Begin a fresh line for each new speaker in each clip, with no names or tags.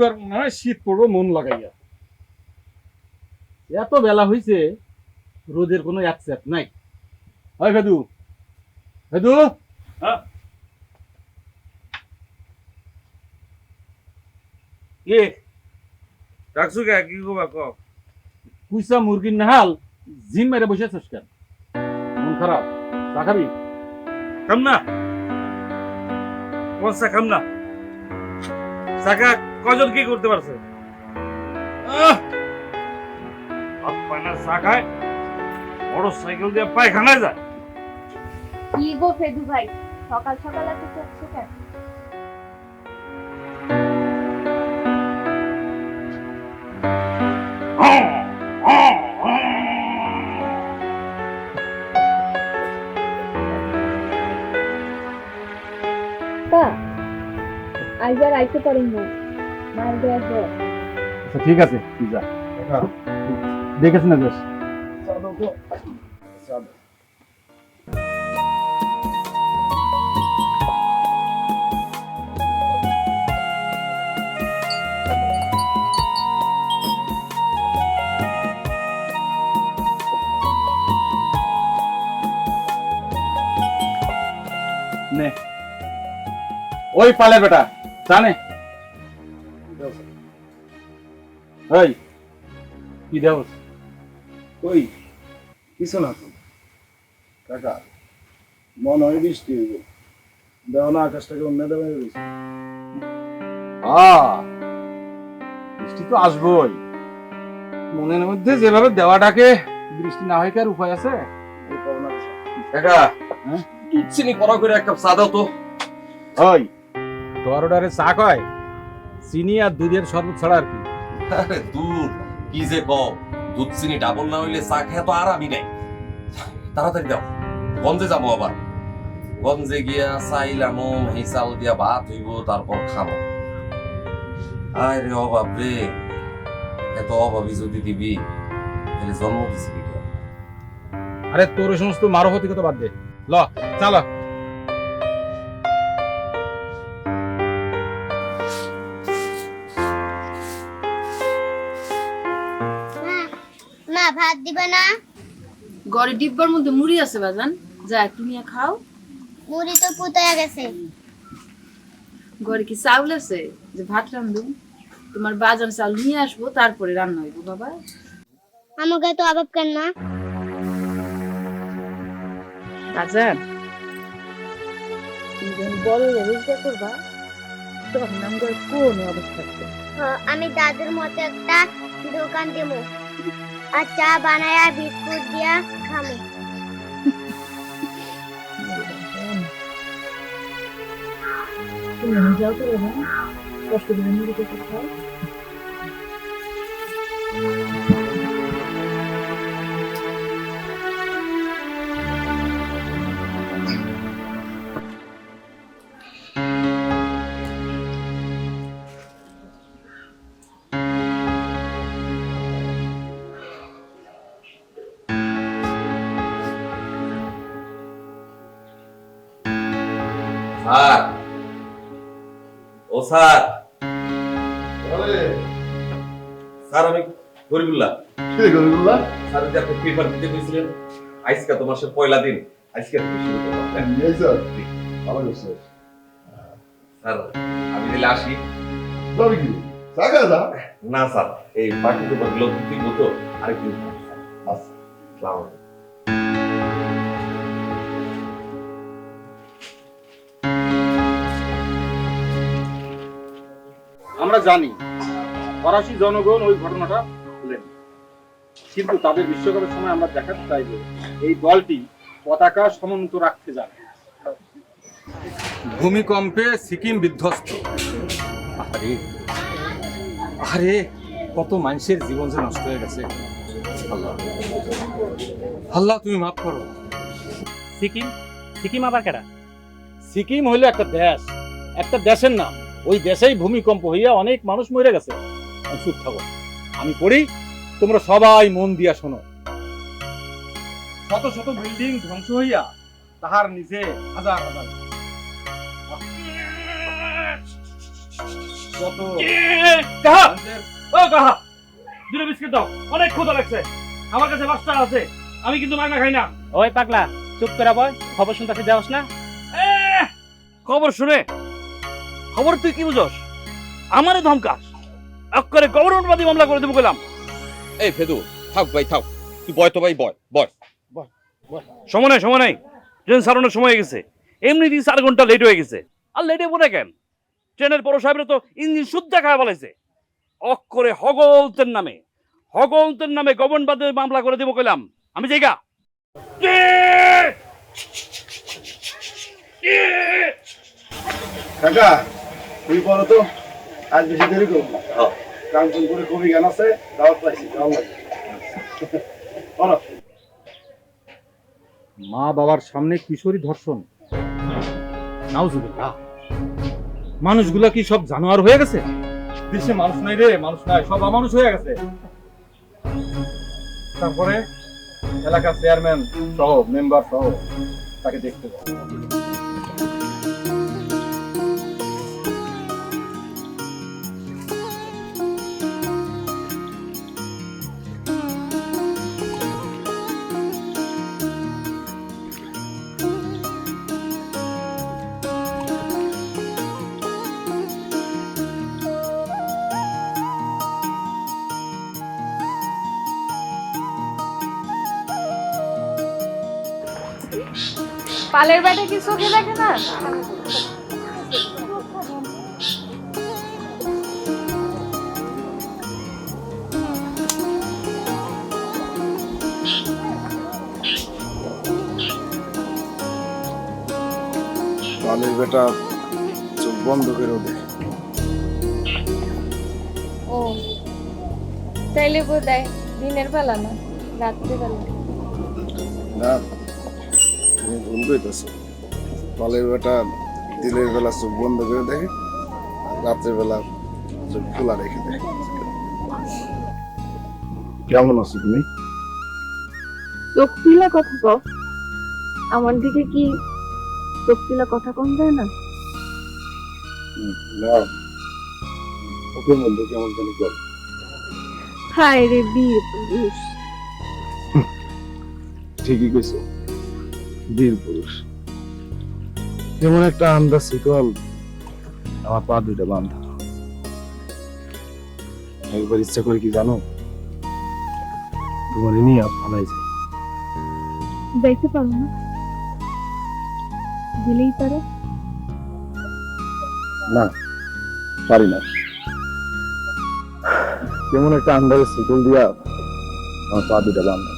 এবার মনে হয় শীত পড়বো মন লাগাইয়া। এত বেলা হইছে, রোদের কোনো অ্যাকসেপ্ট নাই। হয় ভেদু, ভেদু,
কে ডাকছো কে? কি করবা ক?
কুইসা মুরগির নাহাল জিম মেরে বসে আছিস কেন? মন খারাপ? চা খাবি?
খাম না, কোন চা খাম না? চাকা কজন কি করতে পারছে? চা খায়, মোটর সাইকেল দিয়ে পায়খানায় যায়।
কি গো ফেদু ভাই, সকাল সকাল এত চোখছে কেন? আজ আর আইতে পারেন না, মার দেওয়ার পর।
আচ্ছা ঠিক আছে, তুই যা। দেখেছ না বেশ? নে ওই পালের বেটা জানে ওই কি দেব
ওই কিছু না তো কাকা, মনে হয় বৃষ্টি হইব। দেও না আকাশটাকে অন্য দেবে।
বৃষ্টি তো আসবই, মনের মধ্যে যেভাবে দেওয়াটাকে বৃষ্টি না হয় কি আর উপায় আছে?
কাকা দুধ চিনি কড়া করে এক কাপ চা দাও তো।
ওই তোর অর্ডারে চা কয় চিনি আর দুধের শরবত ছাড়া আর কি?
আরে দুধ কি যে কও, দুধ চিনি ডাবল না হইলে চা খেয়ে তো আরামই নাই। তাড়াতাড়ি দাও, গঞ্জে যাবো আবার। গঞ্জে গিয়া চাইল আনো, এই চাল দিয়া ভাত হইব, তারপর খাবো। আয় রে অভাব রে, এত অভাবী যদি দিবি তাহলে জন্ম দিছি কি করে?
আরে তোর ওই সমস্ত মারফতি কথা বাদ দে, ল চাল।
মা ভাত দিবে না?
ঘরে ডিব্বার মধ্যে মুড়ি আছে বাজান, যা একটু নিয়ে খাও।
মুড়ি তো পুতায়া গেছে।
ঘরে কি চাউল আছে যে ভাত রান্ধু? তোমার বাজার চাউল নিয়ে আসবো, তারপরে রান্না হইব বাবা।
আমাকে তো অভাব কেন না?
বাজার তুমি যখন বড় হয়ে রোজগার করবা, তখন আমার কোন অবস্থা আছে?
আমি দাদুর মতো একটা দোকান দেবো, আর চা বানায়া বিস্কুট দিয়া খামো।
তুমি যাও তো না, কষ্ট করে মুড়ি খেতে খাও।
স্যার, ও স্যার, স্যার আমি গরিবুল্লাহ। স্যার যে আপনি পেপার দিতে কইছিলেন, আজকে তো মাসের পয়লা দিন, আজকে থেকে শুরু করলাম। স্যার আমি দিলে আসি? না স্যার, এই বাকি পেপার গুলো দিতে মতো আরেকদিন। আচ্ছা, আসসালামু আলাইকুম।
আমরা জানি ফরাসি জনগণ ওই ঘটনাটা ভুলেন, কিন্তু তাদের বিশ্বকাপের সময় আমরা দেখাতে চাই যে এই দলটি পতাকা সমুন্নত রাখতে জানে। ভূমিকম্পে সিকিম বিধ্বস্ত। আরে আরে কত মানুষের জীবন যে নষ্ট হয়ে গেছে। আল্লাহ আল্লাহ তুমি মাফ করো।
সিকিম সিকিম আবার কেডা?
সিকিম হইলো একটা দেশ, একটা দেশের নাম। ওই দেশেই ভূমিকম্প হইয়া অনেক মানুষ মরে গেছে। চুপ থাকো, আমি পড়ি, তোমরা সবাই মন দিয়া শোনো। শত শত বিল্ডিং ধ্বংস হইয়া তাহার নিচে হাজার হাজার কত
কাহা দুটো বিস্কিট দাও, অনেক ক্ষুধা লাগছে। আমার কাছে 5 টাকা আছে, আমি কিন্তু মাগনা খাই না।
ওই পাগলা চুপ করে বয়, খবর শুনতে যাওস না?
খবর শুনে খবর তুই কি বুঝস? আমারে ধমকাস, করে গভর্নমেন্টবাদী মামলা করে দেবো গেলাম।
এই ফেদু থাক ভাই থাক, তুই বয় তো ভাই, বয় বয়।
সময় নাই, ট্রেন ছাড়ানোর সময় হয়ে গেছে। এমনিতেই 4 ঘন্টা লেট হয়ে গেছে, আর লেটে পড়ে কেন? ট্রেনের বড় সাহেবের তো ইঞ্জিন শুদ্ধ খাওয়া বলেছে। অক্ষরে হগলতের নামে গভর্নমেন্টবাদী মামলা করে দেবো কইলাম। আমি জায়গা
কাকা তুই বলো তো, আজ বেশি দেরি করবো? কাঞ্চনপুরে খুবই গান আছে, দাওয়াত পাইছি, যাওয়া লাগবে। বলো।
মা বাবার সামনে কিশোরী ধর্ষণ, নাউজুবিল্লাহ। মানুষগুলা কি সব জানোয়ার হয়ে গেছে? দেশে মানুষ নাই রে, মানুষ নাই, সব অমানুষ হয়ে গেছে। তারপরে এলাকার চেয়ারম্যান সহ মেম্বার সহ তাকে দেখতে পাবো।
পালের বেটা কি চোখে দেখে না?
বালের বেটা চোখ বন্ধ করে দেখে।
ও তাইলে বোধহয় দিনের বেলা না, রাত্রে বেলা।
না, তুমি ভুল কইতেছো। বালের বেটা দিনের বেলা চোখ বন্ধ করে দেখে, আর রাত্রের বেলা চোখ খোলা রেখে দেখে। কেমন আছো তুমি?
চোখ পিলা কথা কও, আমার দিকে কি চোখ পিলা কথা কম যায় না?
না, ওকে মধ্যে কেমন জানি কর।
হায় রে বীর পুরুষ।
ঠিকই কইছো, বীর পুরুষ। যেমন একটা আন্দাজ শিকল আমার পা দুইটা বান্ধা। একবার ইচ্ছা করে কি জানো, তোমার নিয়ে ফালাই যায়।
যাইতে পারো না? দিলেই পারো।
না, পারি না। কেমন একটা আন্দাজে শিকল দিয়া আমার পা দুইটা বান্ধা।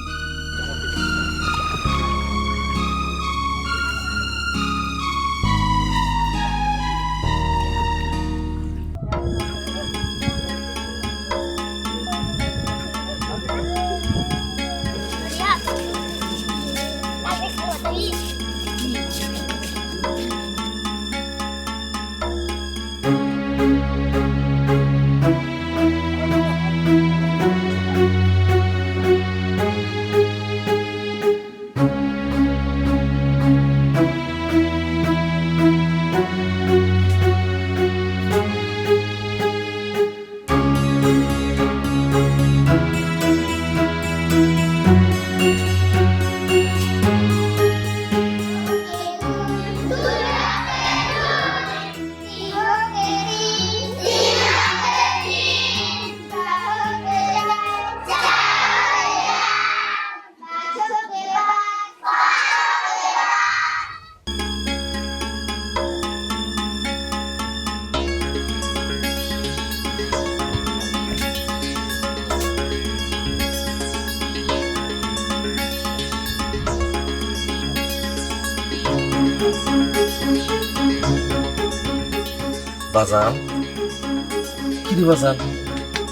বাজান কি রে বাজান,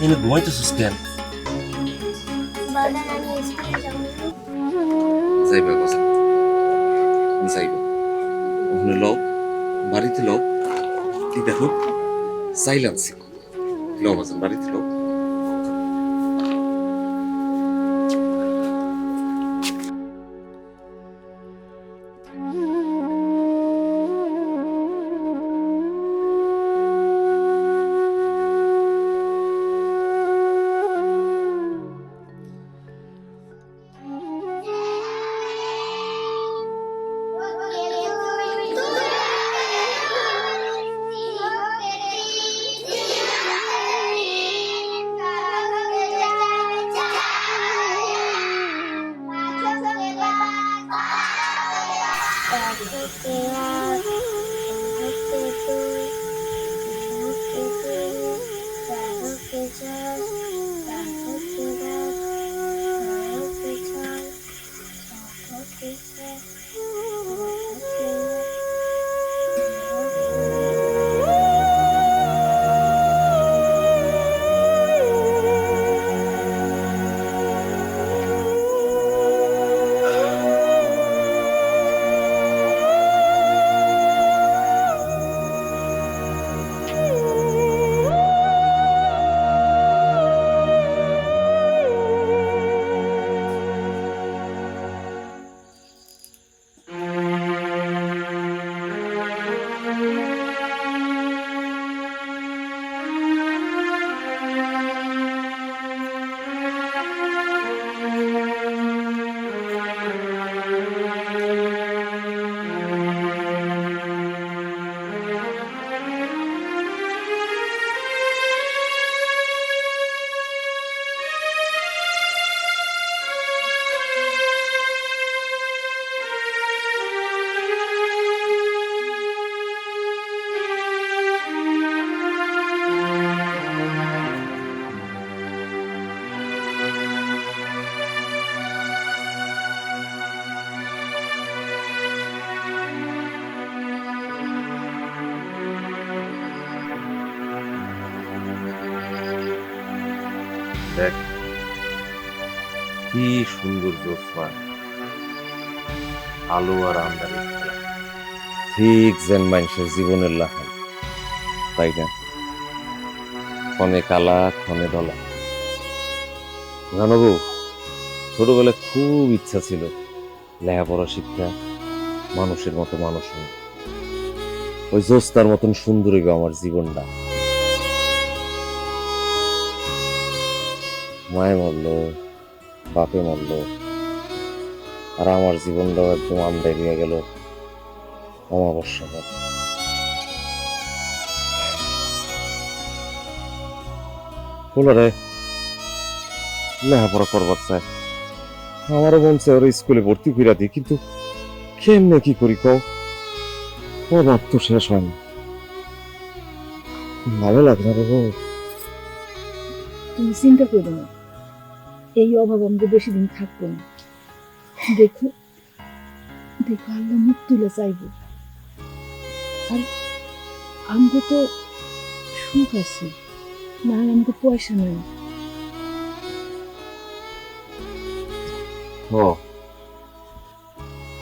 এনে ঘুমাইতেছিস কেন?
বাজান আমি স্কুলে যাব।
যাইবা বাজান, যাইবা। ওখানে লও, বাড়িতে লও। তুই দেখো সাইলেন্সি লও বাজান, বাড়িতে লও। দেখ কি সুন্দর জ্যোৎস্না, আলো আর আমদানি খেলা, ঠিক যেন মানুষের জীবনের লাহান, তাই না? ক্ষণে কালা ক্ষণে দলা। জানো গো, ছোটবেলায় খুব ইচ্ছা ছিল লেখাপড়া শিক্ষা, মানুষের মতো মানুষ হওয়া। ওই জ্যোৎস্নার মতন সুন্দর গো আমার জীবনটা। মায়ে মরল, বাপে মরল, আর আমার জীবনটাও একদম আন্দায় হয়ে গেল অমাবস্যা রাত। বলারে লেখাপড়া করবার চায়, আমারও মন চায় ওরা স্কুলে ভর্তি করে দিই, কিন্তু কেমনে কি করি কও, অভাব তো শেষ হয় না। ভালো লাগে না রে গো।
তুমি চিন্তা করো না, এই অভাব আমাকে বেশি দিন থাকবো না। দেখো দেখো আল্লাহ মুখ তুলে চাইবো, আর আমগো তো সুখ আছে, না আমাকে পয়সা নেই।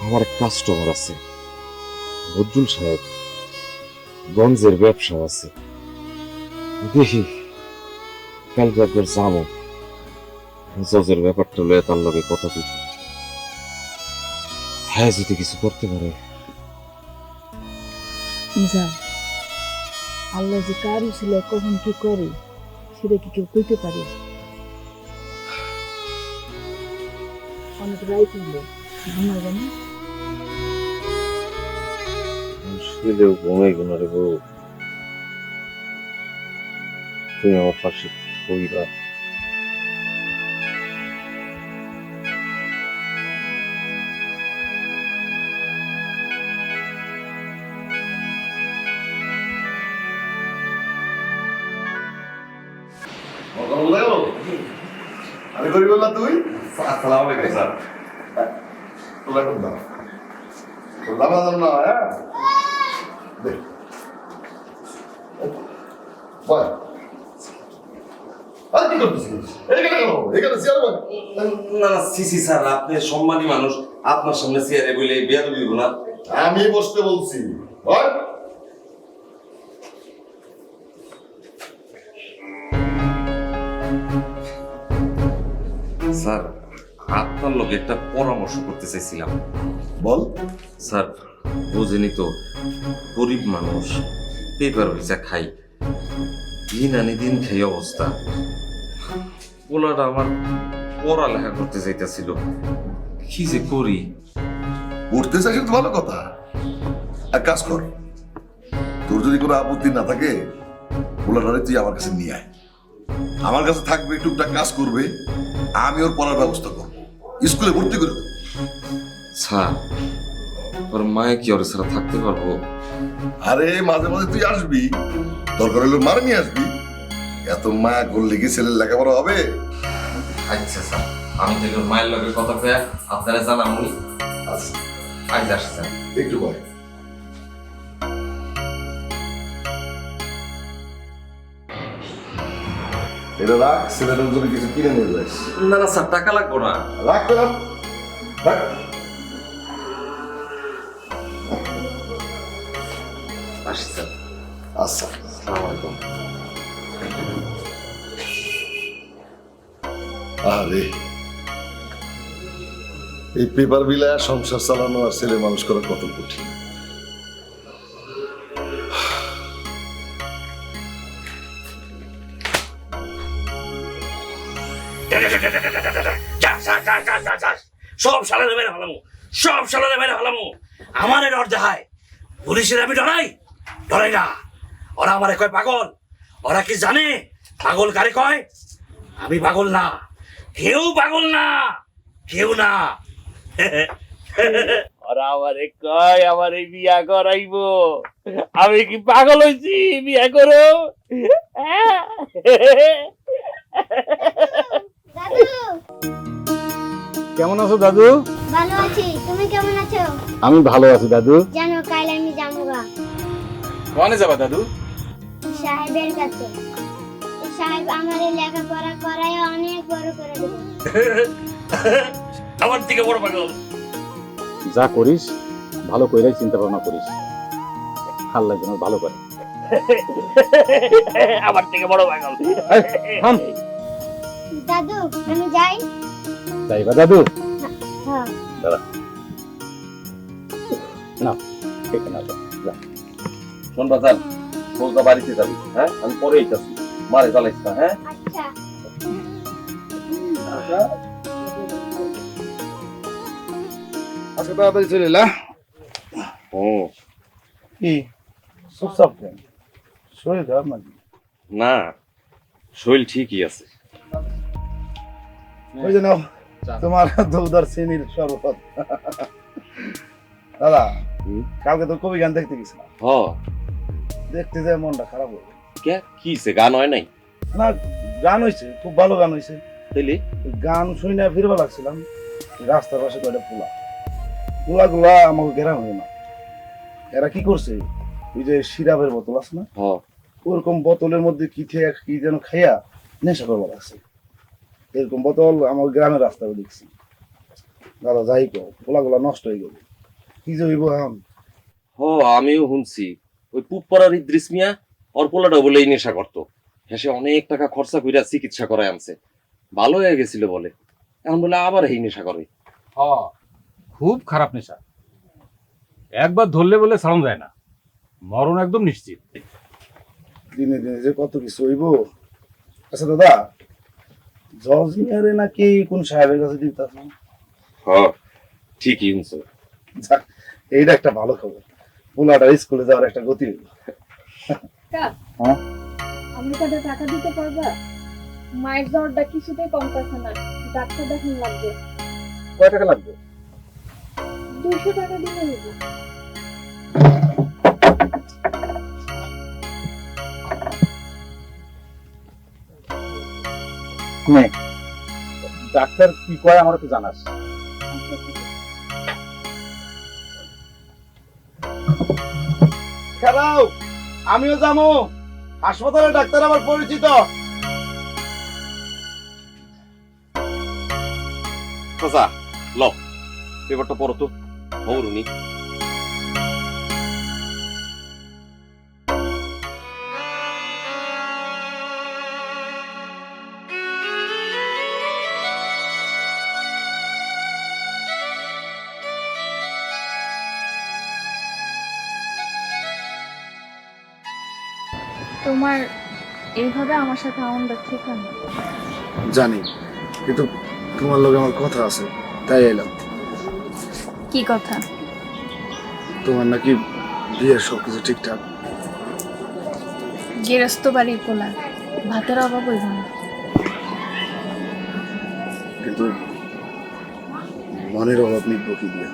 আমার কাস্টমার আছে, বদরুল সাহেব, গঞ্জের ব্যবসা আছে, দেখি কালকে একবার যাবো, জজের ব্যাপারটা লয়ে তার লগে কথা দিতে। হ্যাঁ, যদি কিছু করতে পারে।
যা, আল্লাহ যে কার ছিল কখন কি করে সেটা কি কেউ কইতে পারে? অনেক রাইত হলো, ঘুমাইবে না?
শুইলেও ঘুমাই গুনা রে বউ, তুমি আমার পাশে কইবা।
আমি করি বললা তুই
আসসালামু আলাইকুম স্যার।
তোলা করতে লাভ না, হ্যাঁ দেখ বল আর কি করতেছিস? এখানে কেন? এখানে চেয়ার বল।
না না, সিসি স্যার, আপনি সম্মানী মানুষ, আপনার সামনে চেয়ারে বলে বেয়াদবি দিব না।
আমি বসতে বলছি বল।
স্যার, আপনার লোক একটা পরামর্শ করতে চাইছিলাম।
বল।
স্যার, বুঝেনি তো, গরিব মানুষ, পেপার ভিজা খাই, দিন আনি দিন খাই অবস্থা। পোলাটা আমার পড়ালেখা করতে চাইতেছিল, কি যে করি।
উঠতে চাইছিস তো ভালো কথা, এক কাজ কর, তোর যদি কোনো আপত্তি না থাকে পোলাটারে তুই আমার কাছে নিয়ে আয়, আমার কাছে থাকবে, টুকটাক কাজ করবে, আমি ওর পড়ার ব্যবস্থা করবো, স্কুলে ভর্তি করে দেবো।
স্যার, ওর মায়ে কি ওর ছাড়া থাকতে পারবো?
আরে মাঝে মাঝে তুই আসবি, দরকার হলে মারে নিয়ে আসবি, এত মায়া করলে কি ছেলের লেখাপড়া হবে?
আচ্ছা স্যার, আমি তো একটু মায়ের লোকের কথা কয়ে আপনারা জানামুনি।
আচ্ছা
আজ আসছেন
একটু পরে। এটা রাখ, ছেলেটার জন্য কিছু কিনে নিয়ে যাস।
না না স্যার, টাকা লাগবো না।
রাখ পেলাম, রাখ।
আসি স্যার।
আচ্ছা,
আসসালামু আলাইকুম।
আরে এই পেপার বিলায় সংসার চালানো আর ছেলে মানুষ করা কত কঠিন।
সব সালারে মেরে ফেলামু, সব সালারে মেরে ফেলামু। আমার ডর দেখায়, পুলিশের আমি ডরাই? ডরাই না। ওরা আমারে কয় পাগল। ওরা কি জানে পাগল কারে কয়? আমি পাগল না, কেউ পাগল না, কেউ না। ওরা আমারে কয় আমারে বিয়া করাইবো। আমি কি পাগল হইছি বিয়া করো?
দাদু,
কেমন আছো দাদু?
ভালো আছি, তুমি কেমন আছো?
আমি ভালো আছি দাদু।
জানো কাল আমি যাবো
কোনে যাবা দাদু?
সাহেবের কাছে। সাহেব আমার লেখাপড়া করায় অনেক বড় করে দেবে।
আমার থেকে বড় পাগল।
যা করিস ভালো কইরাই চিন্তা ভাবনা করিস, আল্লাহ যেন ভালো করে।
আমার থেকে বড় পাগল।
থাম।
দাদু আমি যাই।
যাইবা দাদু?
হ্যাঁ।
না এখানে আসো, যা।
শোন বাজান, সোজা বাড়িতে যাবি, হ্যাঁ? আমি পরে এইতাছি, মারে জ্বালাইস না, হ্যাঁ?
আচ্ছা।
আজকে তাড়াতাড়ি চলে এলা।
হুম।
কি চুপচাপ কেন? শরীর খারাপ নাকি?
না, শরীর ঠিকই আছে।
ওই যে নাও তোমার দুধ চিনির শরবত। দাদা কালকে তো কবি গান দেখতে গেছিলাম,
হ,
দেখতে যায় মনটা খারাপ হয়ে গেল।
কে কিছে গান হয় নাই?
না গান হয়েছে, খুব ভালো গান হয়েছে।
তাইলে
গান শুনে না ফিরবা লাগছিলাম, রাস্তার পাশে কয়টা পোলা গুলা আমাকে ঘেরা হয়ে না। এরা কি করছে, ওই যে সিরাপের বোতল আছে না,
হ,
ওরকম বোতলের মধ্যে কি যেন খাইয়া নেশা করবা লাগছে। এরকম বোতল আমার গ্রামের রাস্তায় দেখছি। দাদা যাই কো পোলাগুলা নষ্ট হয়ে গেল, কি যে হইব এখন।
হ, আমিও শুনছি ওই পুপাড়ার ইদ্রিস মিয়া ওর পোলাটা বলে এই নেশা করতো। হেসে অনেক টাকা খরচা কইরা চিকিৎসা করায় আনছে, ভালো হয়ে গেছিল বলে। এখন বলে আবার এই নেশা করে।
খুব খারাপ নেশা, একবার ধরলে বলে ছাড়ানো যায় না, মরণ একদম নিশ্চিত।
দিনে দিনে যে কত কিছু হইব। আচ্ছা দাদা, জজ মিয়ারে নাকি কোন সাহেবের কাছে দিতে আছে?
হ, ঠিকই শুনছো।
যাক, এইটা একটা ভালো খবর, পোলাটা স্কুলে যাওয়ার একটা গতি হইল। হ্যাঁ?
আমি কটা টাকা দিতে পারবা? মায়ের জ্বরটা কিছুতেই কমতেছে না, ডাক্তার দেখানো লাগবে।
কয় টাকা লাগবে?
200 টাকা দিলে হইব।
ডাক্তার কি কয় আমার তো জানাস।
খেলাও, আমিও যাবো হাসপাতালে, ডাক্তার আমার পরিচিত।
চাচা ল, পেপারটা পড়ো তো, হৌরুনি।
তোমার এইভাবে আমার সাথে আনন্দ ঠিক না।
জানি, কিন্তু তোমার লগে আমার কথা আছে, তাই এলাম।
কি কথা?
তোমার নাকি বিয়ের সবকিছু ঠিকঠাক?
গেরস্ত বাড়ির পোলা, ভাতের অভাব হইব না।
কিন্তু মনের অভাব মিটবো কি দিয়ে?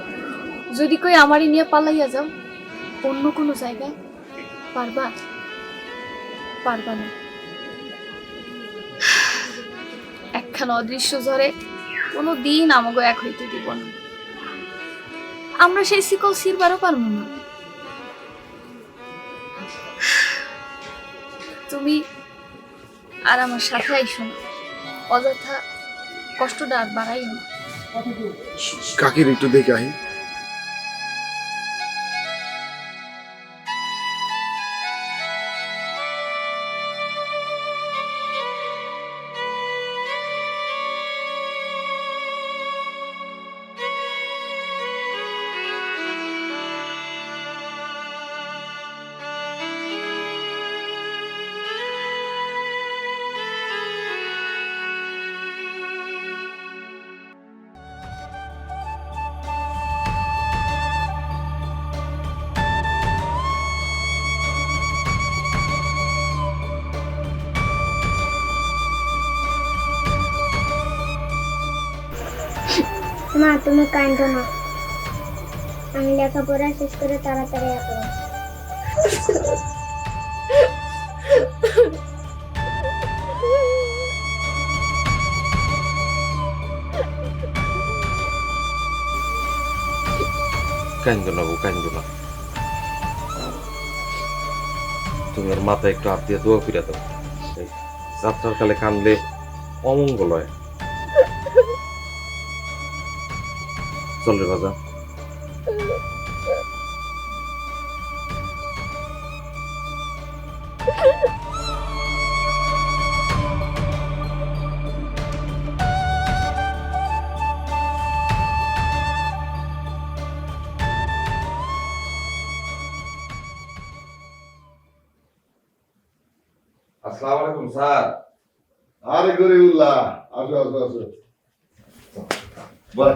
যদি কই আমারই নিয়ে পালাইয়া যাও অন্য কোনো জায়গায়, পারবা? পারবা না।
একখানা অদৃশ্য ঝড়ে কোনো দিন আমাকে এক হইতে দিব না। আমরা সেই শিকল ছিঁড়বারও পারবো না। তুমি আর আমার সাথে আইসো না, অযথা কষ্টটা আর বাড়াইও না।
কাকির একটু দেখে আহি।
মা তুমি কাঁদো না, আমি লেখাপড়া শেষ করে তাড়াতাড়ি আসবো।
কান্দো না বউ, কান্দো না। তুমি ওর মাথায় একটু হাত দিয়ে দোয়া ফিরে দাও। এই যাত্রার কালে কানলে অমঙ্গল হয়। চল রে বাজা। আসসালামু আলাইকুম স্যার।
আরে গরিবুল্লাহ, আসো আসো আসো। বাহ,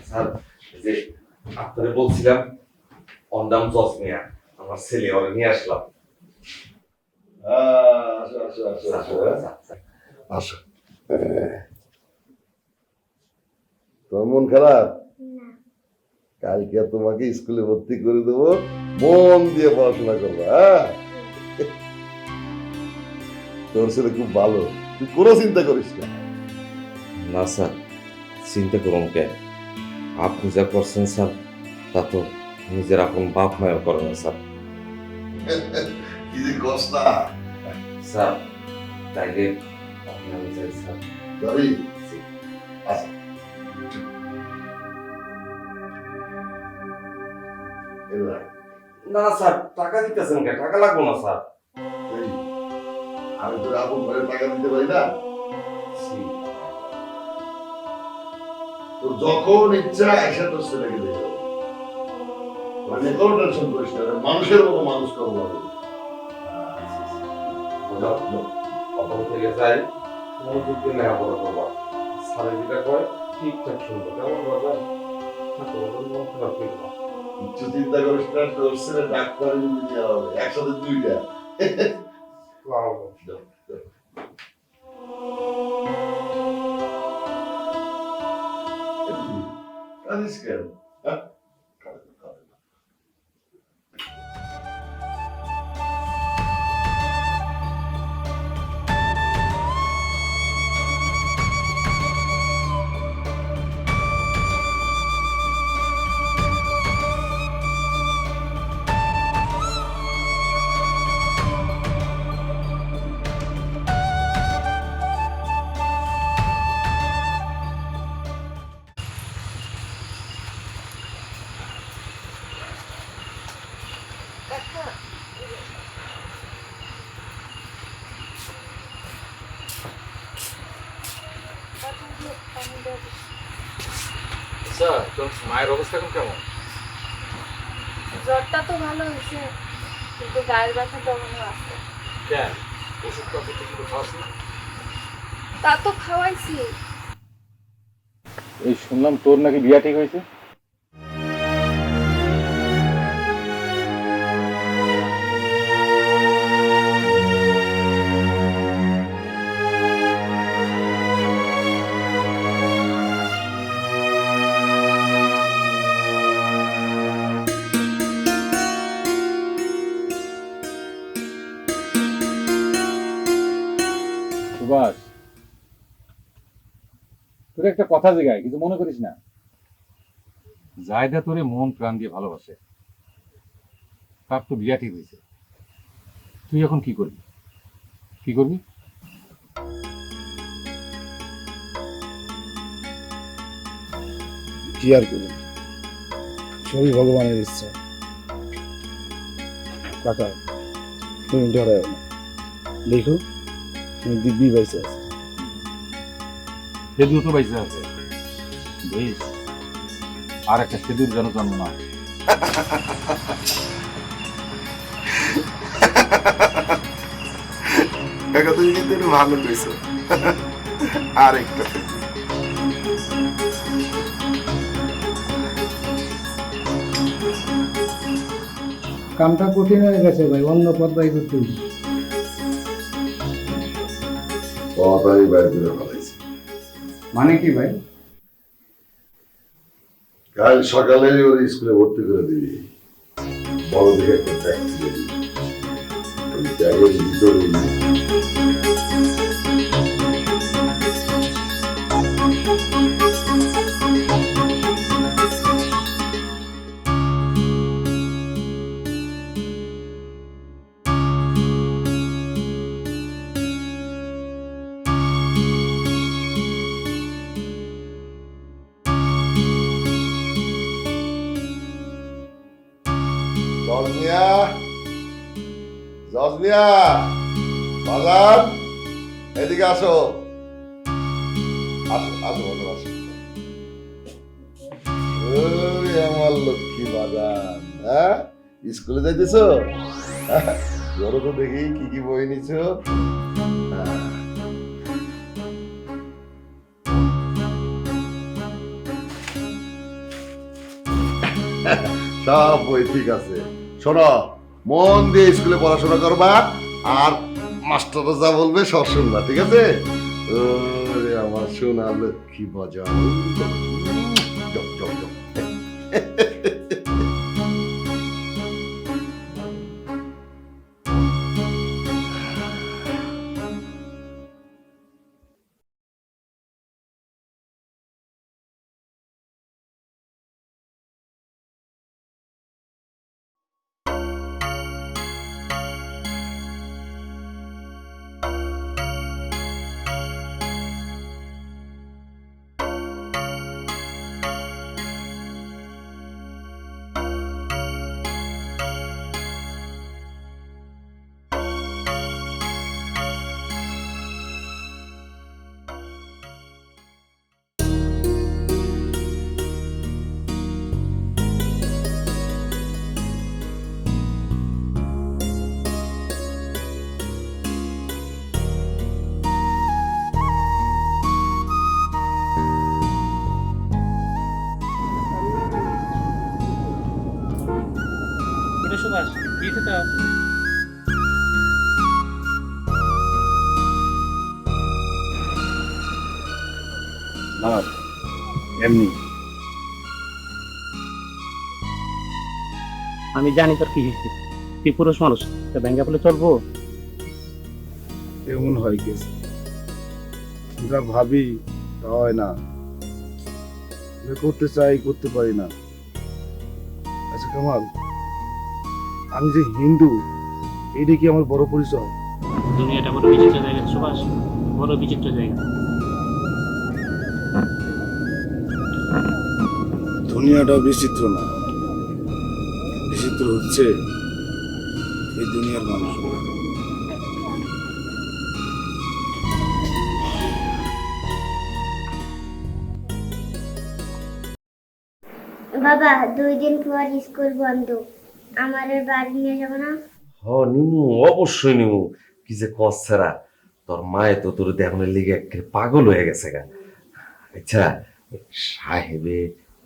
স্যার যে আপনারে বলছিলাম অন্দাম জসমিয়া আমার ছেলে ওরে নিয়ে আসলাম।
আসো আসো আসো আসো আসো। তোর মন খারাপ? কালকে তোমাকে স্কুলে ভর্তি করে দেবো, মন দিয়ে পড়াশোনা করবো। হ্যাঁ, তোর ছেলে খুব ভালো, তুই কোনো চিন্তা করিস না।
না স্যার, চিন্তা করুন কেন? আপনি যা করছেন স্যার তা তো নিজের আপন বাপ মায়ের করে না স্যার।
কি যে কষ্ট।
স্যার তাইলে আমি চাই স্যার।
যাবি? আচ্ছা,
না স্যার, টাকা দিতেছেন কে? টাকা লাগবো না স্যার।
আমি তোর আপন ঘরে টাকা দিতে পারি না? তোর যখন ইচ্ছা এসে তোর ছেলেকে দেখে যাবে। মানে কোনো টেনশন করিস না, মানুষের মতো মানুষ করবো আমি।
অতল থেকে যাই, মনোযোগ দিয়ে লেখাপড়া করবো। স্যারের যেটা কয় ঠিকঠাক শুনবো, কেমন বাবা? মন খারাপ করবো না।
কিচ্ছু চিন্তা করিস না, তোর ছেলে ডাক্তার ইঞ্জিনিয়ার হবে, একসাথে দুইটা। কাঁদিস কেন? হ্যাঁ?
স্যার, তোর মায়ের অবস্থা এখন কেমন?
জ্বরটা তো ভালো হয়েছে, কিন্তু গায়ের ব্যথা তেমনও আছে।
কেন ওষুধপত্র কিছু খাওয়াস না?
তা তো খাওয়াইছি।
এই শুনলাম তোর নাকি বিয়া ঠিক হয়েছে। সুভাষ, তোর একটা কথা জিগায়, কিছু মনে করিস না। জায়দা তোরে মন প্রাণ দিয়ে ভালোবাসে, তার তো বিয়া ঠিক হয়েছে। তুই এখন কি করবি? কি করবি?
কি আর করব, সবই ভগবানের ইচ্ছা। কাকা তুমি ডরাও না, দেখো তুমি দিব্যি বাইসে আছে।
সেদু তো বাইসে আছে, বেশ, আর একটা সেদুর যেন জন্ম না হয়।
কাকা তুমি কিন্তু একটু ভালো কইছো, আর একটা
কামটা কঠিন হয়ে গেছে ভাই, অন্য পদ্মায় করতে হবে।
কথাই বাইরে করে ফেলাইছি।
মানে কি ভাই?
কাল সকালে ওর স্কুলে ভর্তি করে দিবি, বড় দেখে একটা ট্যাক্সি দিবি, ওই ট্যাগের ভিতরে জজমিয়া, জজমিয়া, বাজার, এদিকে আসো, আসো আসো আসো আসো। ওরে আমার লক্ষ্মী বাজার, হ্যাঁ স্কুলে যাইতেছো? ধরো তো দেখি কি কি বই নিছো। সব বই ঠিক আছে। শোনো, মন দিয়ে স্কুলে পড়াশোনা করবা, আর মাস্টাররা যা বলবে সব শুনবা, ঠিক আছে? ওরে আমার সোনা লক্ষ্মী বাজার, জপ জপ জপ।
এটা সুভাষ, দিতে দাও।
না এমনি।
আমি জানি তোর কি হয়েছে, তুই পুরুষ মানুষ, তা ভেঙ্গা বলে চলবো?
এমন হয় গেছে, যা ভাবি তা হয় না, যা করতে চাই করতে পারি না। আচ্ছা কামাল, আমি যে হিন্দু, এইটা কি আমার বড় পরিচয়?
দুনিয়াটা বড় বিচিত্র জায়গা সুভাষ, বড় বিচিত্র জায়গা।
দুনিয়াটা বিচিত্র না, বিচিত্র হচ্ছে এই দুনিয়ার মানুষগুলো।
বাবা 2 দিন পর স্কুল বন্ধ, আমাদের বাড়ি নিয়ে যাবো না?
হ নিমু, অবশ্যই নিমু। কি যে কচ্ছেরা, তোর মায়ে তো তোর দেখানোর লিগে একেবারে পাগল হয়ে গেছে গা। আচ্ছা, সাহেবে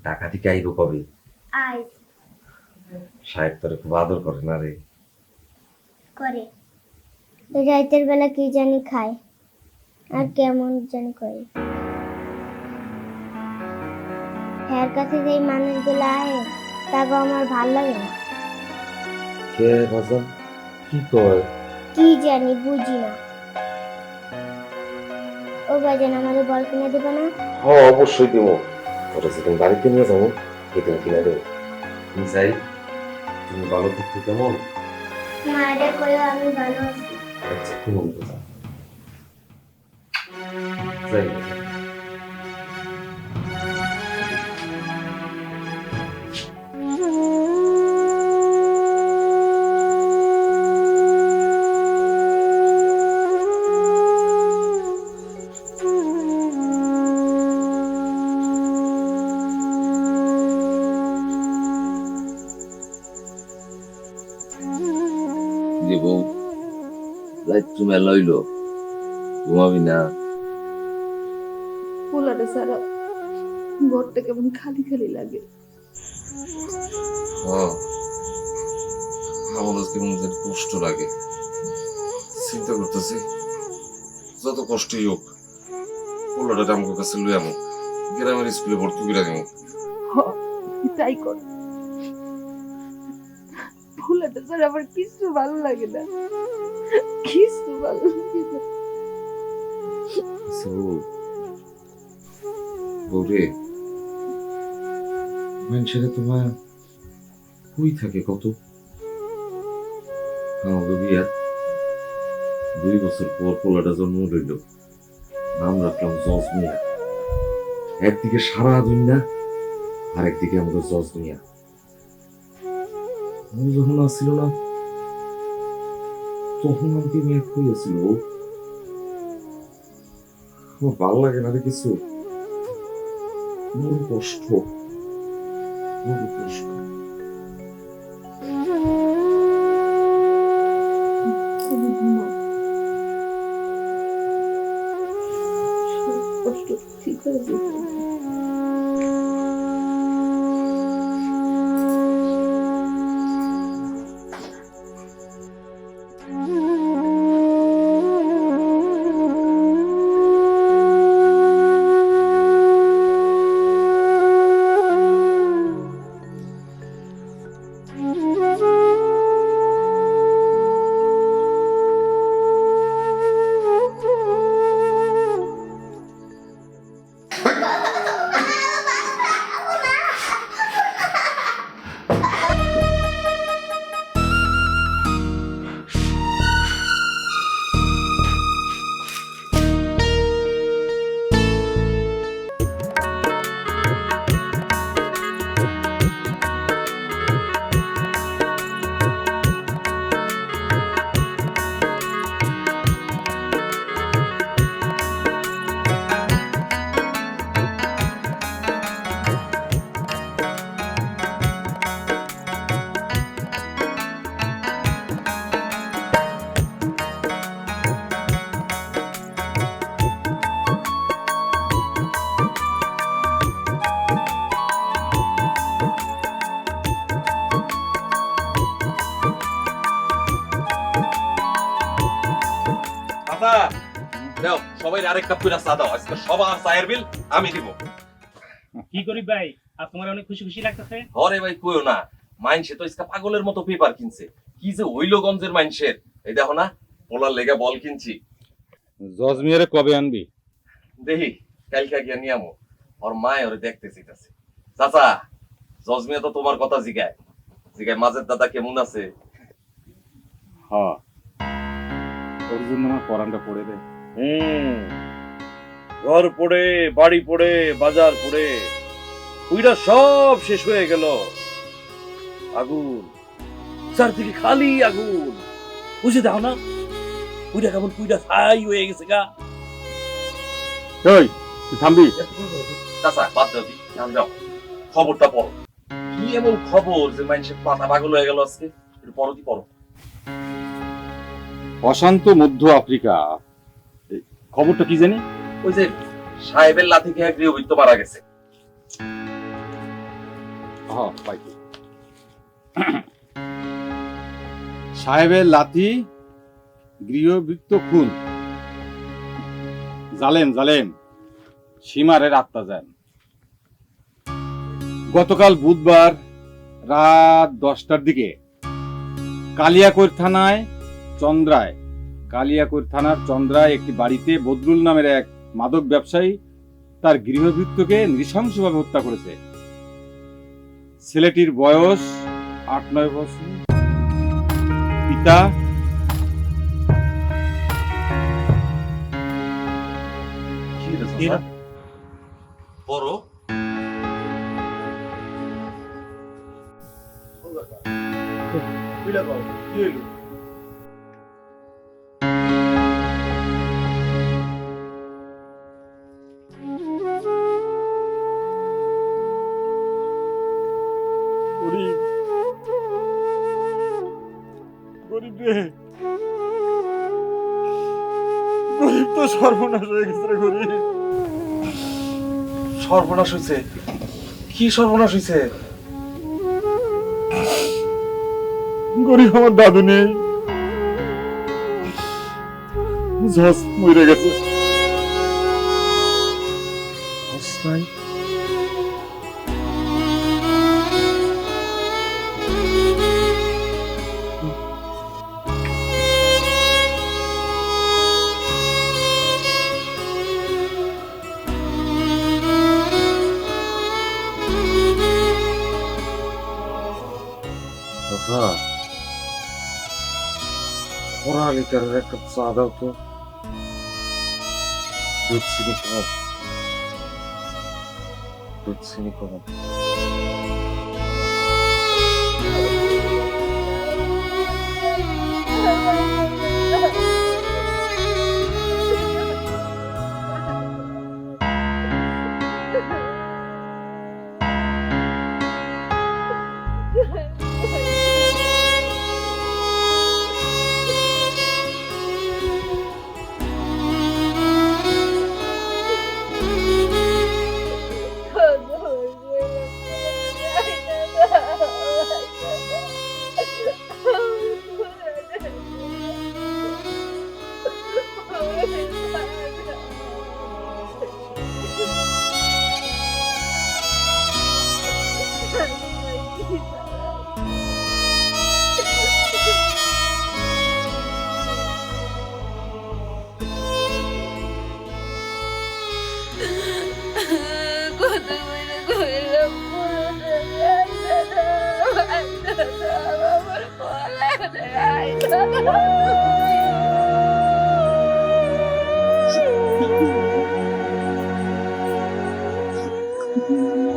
টাকা থেকে আইব কবে?
আয়
সাহেব তোরে খুব আদর করে না রে?
করে, রাতের বেলা কি জানি খায় আর কেমন জানি করে। হ্যার কাছে যে মানুষগুলো আয় তাকে আমার ভাল লাগে না।
কে বাজান, কি কয়?
কি জানি বুঝি না। ও ভাইজান আমাদের বল কিনে দেবে না?
হ্যাঁ অবশ্যই দেবো, ওটা সেদিন বাড়িতে নিয়ে যাবো, সেদিন কিনে দেবো। তুমি চাই তুমি ভালো থাকতে কেমন?
মায়ের কইও আমি ভালো আছি।
আচ্ছা কেমন তো যাই যে বউ রাত তুমি লইলো ঘুমাবি না?
পোলাটা সারা ঘরটা কেমন খালি খালি লাগে।
আমার আজকে মনে হয় কষ্ট লাগে, চিন্তা করতেছি যত কষ্টই হোক পোলাটা আমার কাছে লই আমো, গ্রামের স্কুলে ভর্তি করে দেবো।
তাই কর, পোলাটা ছাড়া আমার কিছু ভালো লাগে না, কিছু ভালো লাগে না।
বৌরে মানুষেরা তোমার কই থাকে কত? আমাকে বিয়ার 2 বছর পর পোলাটা জন্ম লইল, নাম রাখলাম জজ মিয়া। একদিকে সারা দুনিয়া আর একদিকে আমাদের জজ মিয়া। আমি যখন আসছিল না তখন আমাকে মেয়ে কইয়াছিল, আমার ভালো লাগে না রে কিছু, বড় কষ্ট, বড় কষ্ট।
কষ্ট ঠিক হয়ে যেত।
দাও সবাই আরেক কাপ করে চা দাও, আজকে সবার চায়ের বিল আমি দিব।
কি করি ভাই, আর তোমার অনেক খুশি খুশি লাগতেছে?
আরে ভাই কইও না, মাইনসে তো আজকে পাগলের মতো পেপার কিনছে, কি যে হইলো গঞ্জের মাইনসের। এই দেখো না পোলার লেগা বল কিনছি।
জজ মিয়ারে কবে আনবি?
দেখি কালকে গিয়া নিয়ে আমো, ওর মায় ওরে দেখতে চাইতাছে। চাচা জজ মিয়া তো তোমার কথা জিগায় জিগায়, মাঝের দাদা কেমন আছে?
হ্যাঁ, ওর জন্য আমার পরানটা পড়ে দেয়।
ঘর পড়ে, বাড়ি পড়ে, বাজার পড়ে, ওইটা সব শেষ হয়ে গেল। আগুন চারদিকে খালি আগুন, বুঝে দাও না ওইটা কেমন পুইটা ছাই হয়ে গেছে গা।
ওই তুই থামবি?
চাচা বাদ দাও দি, ধ্যান দাও, খবরটা পড়ো। কি এমন খবর যে মানুষের মাথা পাগল হয়ে গেল আজকে? একটু পড়ো দি, পড়ো।
অশান্ত মধ্য আফ্রিকা, খবরটা কি জানি?
ওই যে সাহেবের লাথি খেয়ে গৃহবৃত্ত মারা গেছে।
হ্যাঁ পাইছি। সাহেবের লাথি, গৃহবৃত্ত খুন, জালেম জালেম, সীমারের আত্মা যান। গতকাল বুধবার রাত 10টার দিকে কালিয়াকৈর থানার চন্দ্রায় একটি বাড়িতে বদরুল নামের এক
মাদক ব্যবসায়ী তার গৃহভৃত্যকে নৃশংসভাবে হত্যা করেছে। ছেলেটির বয়স 8-9 বছর। পিতা
বড়
গরিব রে, গরিব তো সর্বনাশ হয়ে গেছে রে। গরিব
সর্বনাশ হয়েছে? কি সর্বনাশ হয়েছে?
গরিব আমার দাদু নেই, জাস মরে গেছে।
অবস্থায় পড়ালিকারের একটা চা দাও তো, দুধ চিনি কম, দুধ চিনি কম।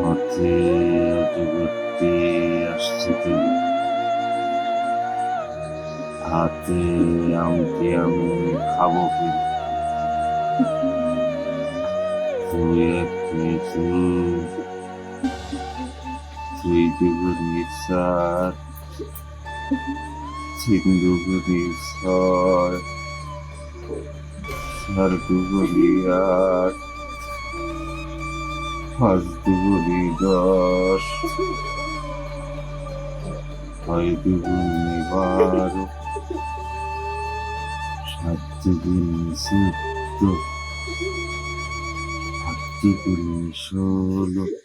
হাতে জগতে আসছে তুমি, হাতে আমতে আমি খাবো কি? তুই এক কিছু, তুই দুগুনি সার, তিন দুগুনি ছয়, চার দুগুনি 8, 5 দুগুনি 10, 6 দুগুনি 12, 7 দুগুনি 14, 8 দুগুনি 16,